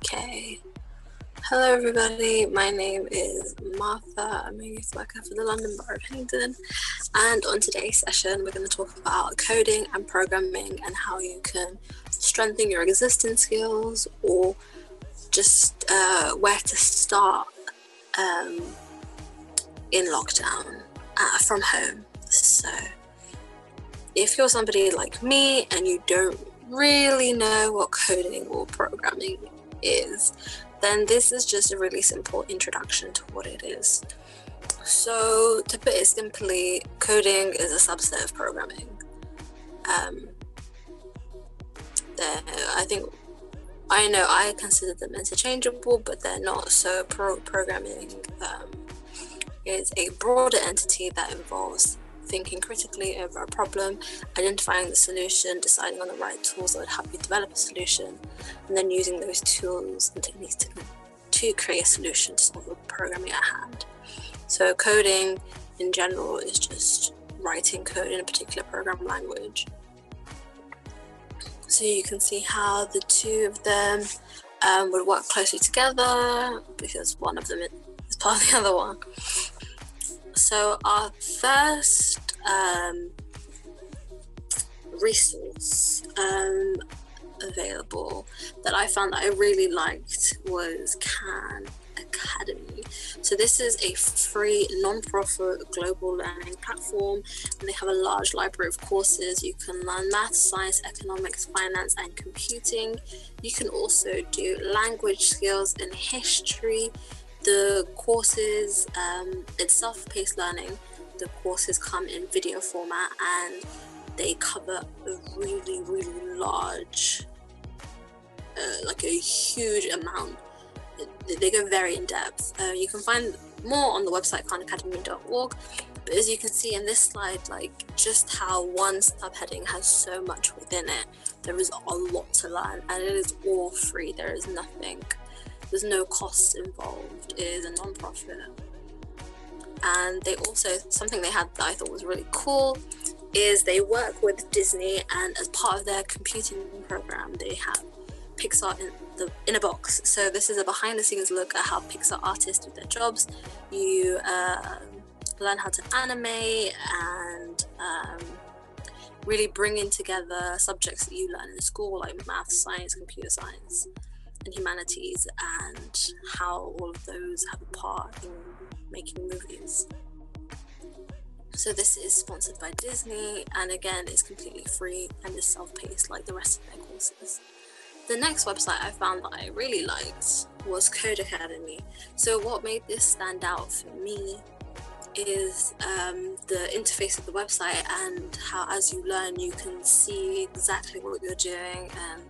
Okay. Hello everybody, my name is Martha. I'm a youth worker for the London Borough of Hillingdon, and on today's session we're going to talk about coding and programming and how you can strengthen your existing skills or just where to start in lockdown from home. So if you're somebody like me and you don't really know what coding or programming is, then this is just a really simple introduction to what it is. So to put it simply, coding is a subset of programming. I know I consider them interchangeable, but they're not. So programming is a broader entity that involves thinking critically over a problem, identifying the solution, deciding on the right tools that would help you develop a solution, and then using those tools and techniques to create a solution to solve the programming at hand. So coding in general is just writing code in a particular program language. So you can see how the two of them would work closely together because one of them is part of the other one. So our first resource available that I found that I really liked was Khan Academy. So this is a free non-profit global learning platform, and they have a large library of courses. You can learn math, science, economics, finance, and computing. You can also do language skills and history. The courses, it's self-paced learning. The courses come in video format and they cover a really, really large, like a huge amount. They go very in depth. You can find more on the website khanacademy.org, but as you can see in this slide, like just how one subheading has so much within it. There is a lot to learn and it is all free. There's no costs involved. It is a non-profit. And they also, something they had that I thought was really cool is they work with Disney, and as part of their computing program, they have Pixar in a box. So this is a behind the scenes look at how Pixar artists do their jobs. You learn how to animate and really bringing together subjects that you learn in school, like math, science, computer science, and humanities, and how all of those have a part in making movies. So this is sponsored by Disney, and again, it's completely free and is self-paced like the rest of their courses. The next website I found that I really liked was Code Academy. So what made this stand out for me is the interface of the website and how as you learn you can see exactly what you're doing, and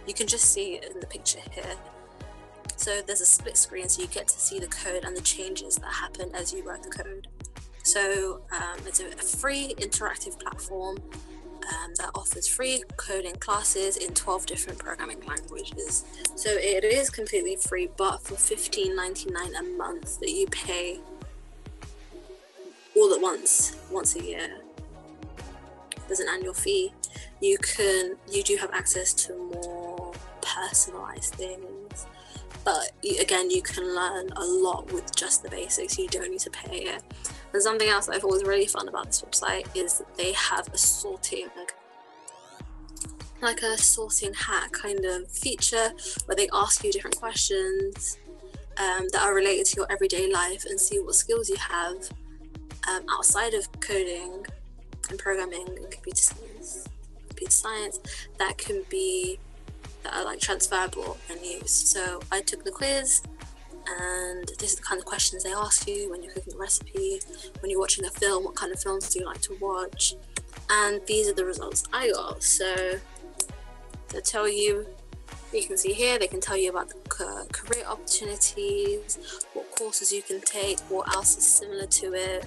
you can just see it in the picture here. So there's a split screen, so you get to see the code and the changes that happen as you write the code. So it's a free interactive platform that offers free coding classes in 12 different programming languages. So it is completely free, but for $15.99 a month that you pay all at once a year. There's an annual fee. You do have access to more personalized things, but again, you can learn a lot with just the basics. You don't need to pay it. And something else I thought was really fun about this website is that they have a sorting hat kind of feature where they ask you different questions that are related to your everyday life and see what skills you have outside of coding and programming and computer science that are like transferable and used. So I took the quiz, and this is the kind of questions they ask you when you're cooking a recipe, when you're watching a film, what kind of films do you like to watch? And these are the results I got. So they tell you can see here, they can tell you about the career opportunities, what courses you can take, what else is similar to it.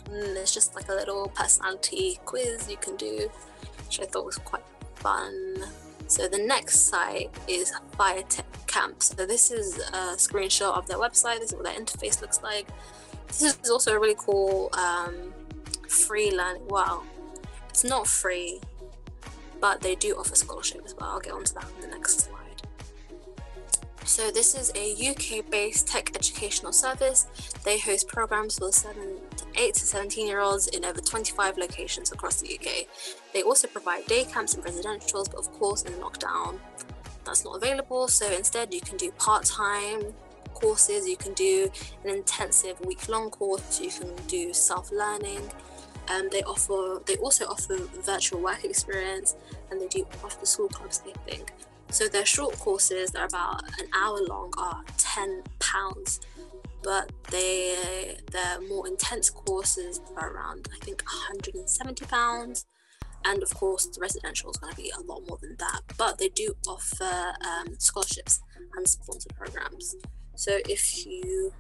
And there's just like a little personality quiz you can do, which I thought was quite fun. So the next site is Biotech Camps. So this is a screenshot of their website. This is what their interface looks like. This is also a really cool free learning. Well, it's not free, but they do offer scholarship as well. I'll get onto that in the next slide. So this is a UK-based tech educational service. They host programs for 8 to 17-year-olds in over 25 locations across the UK. They also provide day camps and residentials, but of course in lockdown that's not available. So instead you can do part-time courses, you can do an intensive week-long course, you can do self-learning. They also offer virtual work experience, and they do after-school clubs, I think. So their short courses that are about an hour long are £10, but their more intense courses are around, I think, £170. And of course, the residential is going to be a lot more than that. But they do offer scholarships and sponsored programs. So if you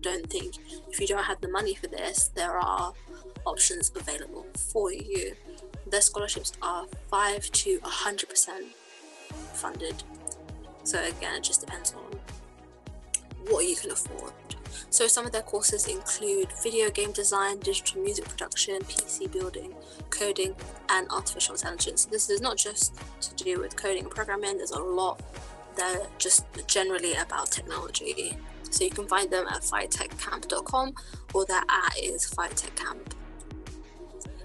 don't have the money for this, there are options available for you. Their scholarships are 5 to 100% funded. So again, it just depends on what you can afford. So some of their courses include video game design, digital music production, PC building, coding, and artificial intelligence. This is not just to do with coding and programming. There's a lot that are just generally about technology. So you can find them at biotechcamp.com, or their is Biotech Camp.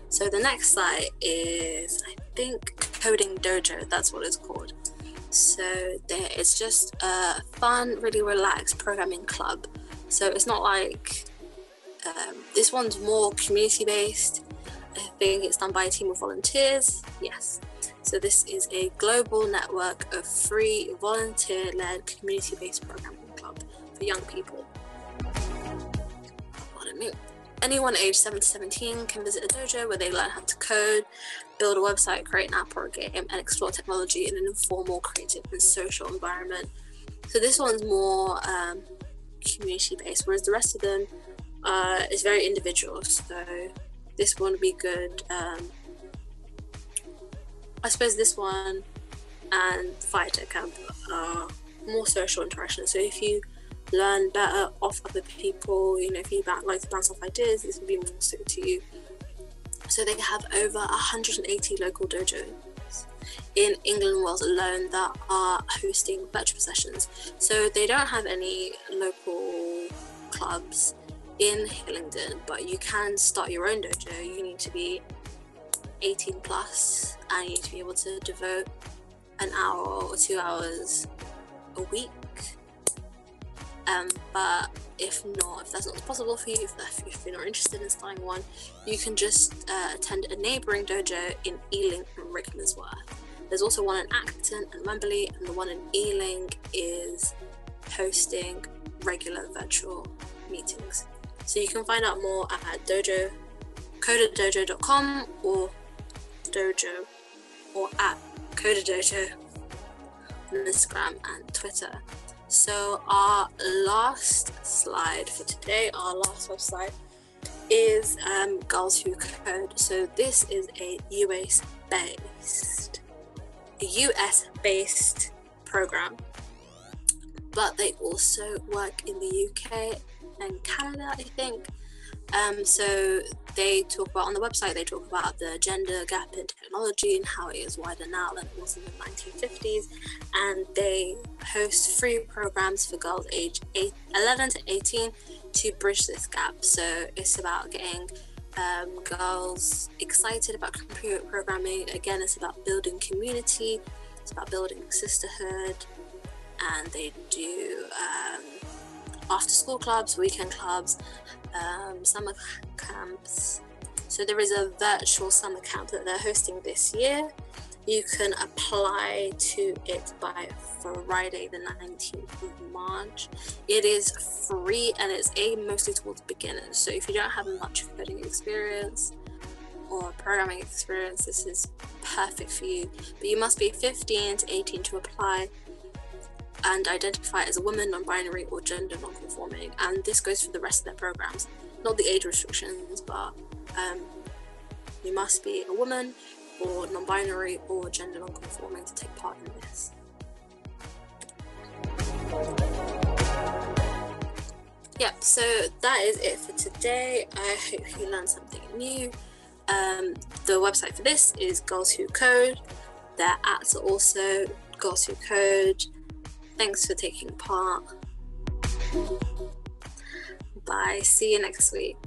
So the next site is, I think, Coderdojo, that's what it's called. So it's just a fun, really relaxed programming club. So it's not like, this one's more community-based. I think it's done by a team of volunteers, yes. So this is a global network of free, volunteer-led, community-based programming club for young people. Pardon me. Anyone aged 7 to 17 can visit a dojo where they learn how to code, build a website, create an app or a game, and explore technology in an informal, creative, and social environment. So this one's more community-based, whereas the rest of them is very individual. So this one would be good. I suppose this one and Biotech Camp are more social interaction. So if you learn better off other people, if you like to bounce off ideas, this would be more suited to you. So they have over 180 local dojos in England and Wales alone that are hosting virtual sessions. So they don't have any local clubs in Hillingdon, but you can start your own dojo. You need to be 18 plus, and you need to be able to devote an hour or 2 hours a week. But if that's not possible for you, if you're not interested in starting one, you can just attend a neighbouring dojo in Ealing and Rickmansworth. There's also one in Acton and Wembley, and the one in Ealing is hosting regular virtual meetings. So you can find out more at coderdojo.com or dojo, or at Coderdojo on Instagram and Twitter. So our last slide for today, our last website is Girls Who Code. So this is a US-based program, but they also work in the UK and Canada, I think. So they talk about, on the website, they talk about the gender gap in technology and how it is wider now than it was in the 1950s. And they host free programs for girls aged 11 to 18 to bridge this gap. So it's about getting girls excited about computer programming. Again, it's about building community, it's about building sisterhood, and they do after school clubs, weekend clubs, summer camps. So there is a virtual summer camp that they're hosting this year. You can apply to it by Friday the 19th of March. It is free and it's aimed mostly towards beginners. So if you don't have much coding experience or programming experience, this is perfect for you. But you must be 15 to 18 to apply and identify as a woman, non-binary, or gender non-conforming. And this goes for the rest of their programs. Not the age restrictions, but you must be a woman or non-binary or gender non-conforming to take part in this. Yep, so that is it for today. I hope you learned something new. The website for this is Girls Who Code. Their ats are also Girls Who Code. Thanks for taking part. Bye. See you next week.